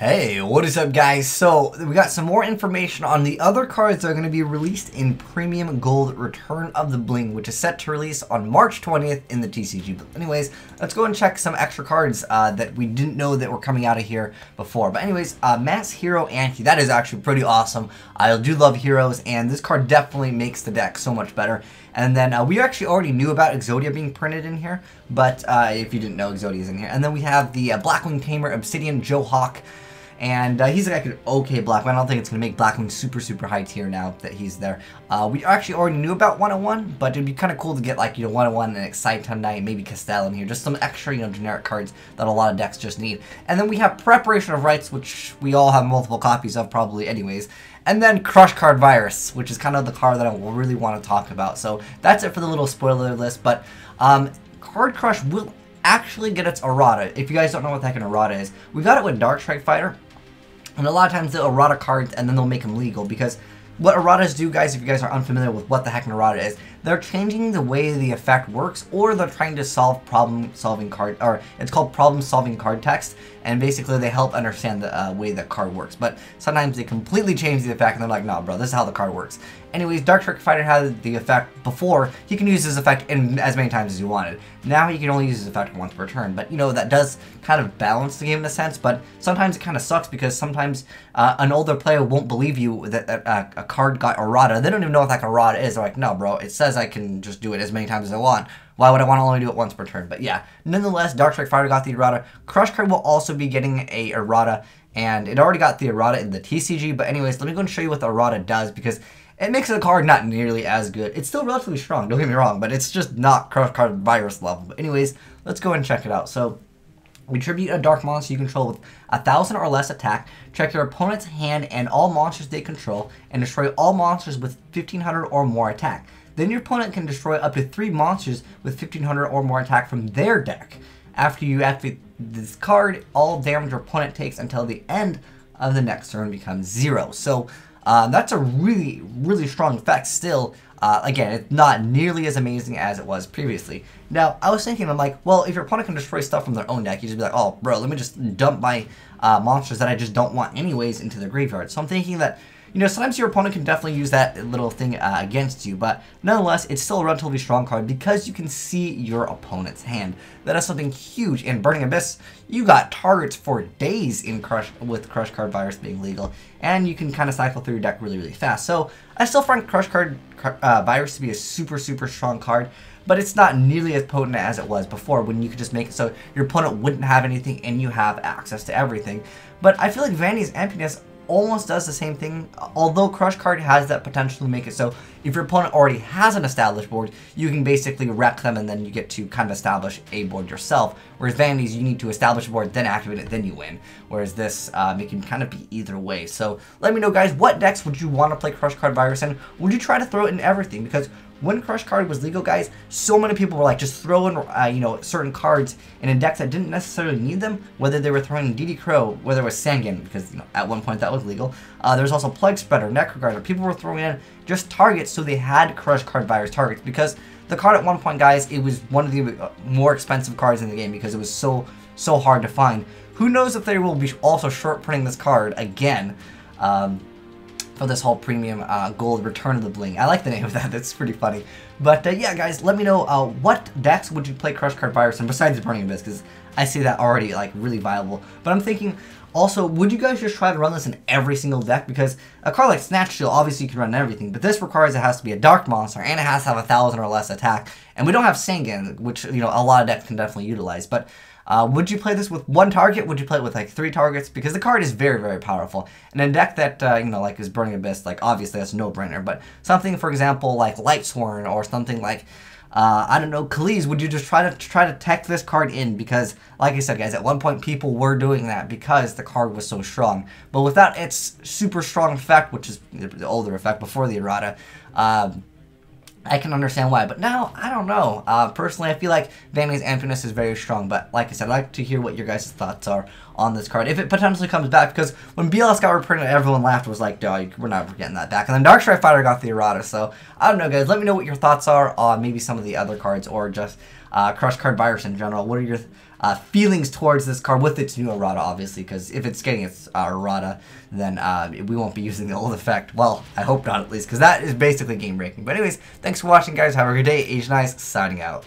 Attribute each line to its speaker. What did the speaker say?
Speaker 1: Hey, what is up guys? So, we got some more information on the other cards that are going to be released in Premium Gold Return of the Bling, which is set to release on March 20th in the TCG. But anyways, let's go and check some extra cards that we didn't know that were coming out of here before. But anyways, Mass Hero Anki, that is actually pretty awesome. I do love heroes, and this card definitely makes the deck so much better. And then we actually already knew about Exodia being printed in here, but if you didn't know, Exodia is in here. And then we have the Blackwing Tamer Obsidian Joe Hawk. And he's like an okay Blackwing. I don't think it's going to make Blackwing super high tier now that he's there. We actually already knew about 101, but it'd be kind of cool to get like, 101 and Excite Knight, maybe Castell in here. Just some extra, generic cards that a lot of decks just need. And then we have Preparation of Rites, which we all have multiple copies of probably anyways. And then Crush Card Virus, which is kind of the card that I really want to talk about. So that's it for the little spoiler list. But Card Crush will actually get its errata. If you guys don't know what the heck an errata is, we got it with Dark Strike Fighter. And a lot of times they'll errata cards and then they'll make them legal, because what erratas do, guys, if you guys are unfamiliar with what the heck an errata is, they're changing the way the effect works, or they're trying to solve problem-solving card, or it's called problem-solving card text, and basically they help understand the way the card works. But sometimes they completely change the effect and they're like, nah, bro, this is how the card works. Anyways, Dark Strike Fighter had the effect before. He can use this effect in as many times as he wanted. Now he can only use this effect once per turn. But, that does kind of balance the game in a sense, but sometimes it kind of sucks because sometimes an older player won't believe you that a card got errata. They don't even know what that errata is. They're like, no, bro, it says I can just do it as many times as I want. Why would I want to only do it once per turn? But yeah, nonetheless, Dark Strike Fighter got the errata. Crush Card will also be getting a errata, and it already got the errata in the TCG. But anyways, let me go and show you what the errata does, because it makes the card not nearly as good. It's still relatively strong, don't get me wrong, but it's just not Crush Card Virus level. But anyways, let's go and check it out. So, we tribute a dark monster you control with 1,000 or less attack, check your opponent's hand and all monsters they control, and destroy all monsters with 1,500 or more attack. Then your opponent can destroy up to 3 monsters with 1,500 or more attack from their deck. After you activate this card, all damage your opponent takes until the end of the next turn becomes 0. So that's a really strong effect still. Again, it's not nearly as amazing as it was previously. Now, I was thinking, I'm like, well, if your opponent can destroy stuff from their own deck, you just be like, oh, bro, let me just dump my monsters that I just don't want anyways into the graveyard. So I'm thinking that, sometimes your opponent can definitely use that little thing against you, but nonetheless, it's still a relatively strong card because you can see your opponent's hand. That is something huge. In Burning Abyss, you got targets for days in with Crush Card Virus being legal, and you can kind of cycle through your deck really fast. So I still find Crush Card Virus to be a super strong card, but it's not nearly as potent as it was before, when you could just make it so your opponent wouldn't have anything and you have access to everything. But I feel like Vanity's Emptiness almost does the same thing, although Crush Card has that potential to make it so if your opponent already has an established board, you can basically wreck them and then you get to kind of establish a board yourself. Whereas Vanities, you need to establish a board, then activate it, then you win. Whereas this, it can kind of be either way. So let me know, guys, what decks would you want to play Crush Card Virus in? Would you try to throw it in everything? Because when Crush Card was legal, guys, so many people were like just throwing, certain cards in a deck that didn't necessarily need them, whether they were throwing DeeDee Crow, whether it was Sangan, because, at one point that was legal. There was also Plague Spreader, Necrogarter. People were throwing in just targets so they had Crush Card Virus targets, because the card at one point, guys, it was one of the more expensive cards in the game because it was so hard to find. Who knows if they will be also short printing this card again, for this whole Premium Gold Return of the Bling. I like the name of that. That's pretty funny. But yeah, guys, let me know what decks would you play Crush Card Virus in besides the Burning Abyss, because I see that already like really viable. But I'm thinking also, would you guys just try to run this in every single deck? Because a card like Snatch Steal, obviously you can run everything, but this requires it has to be a dark monster and it has to have 1,000 or less attack. And we don't have Sangan, which a lot of decks can definitely utilize. But would you play this with 1 target? Would you play it with like 3 targets? Because the card is very powerful. And a deck that like is Burning Abyss, like obviously that's a no-brainer. But something, for example, like Lightsworn or something like I don't know, Khalees, would you just try to tech this card in? Because, like I said, guys, at one point people were doing that because the card was so strong. But without its super strong effect, which is the older effect before the errata, I can understand why, but now, I don't know. Personally, I feel like Vanity's Emptiness is very strong, but like I said, I'd like to hear what your guys' thoughts are on this card, if it potentially comes back, because when BLS got reprinted, everyone laughed, was like, dog, we're not getting that back. And then Dark Strike Fighter got the errata, so I don't know, guys. Let me know what your thoughts are on maybe some of the other cards, or just Crush Card Virus in general. What are your feelings towards this card with its new errata, obviously, because if it's getting its errata, then we won't be using the old effect. Well, I hope not, at least, because that is basically game breaking. But anyways, thanks for watching, guys. Have a good day. Azneyes signing out.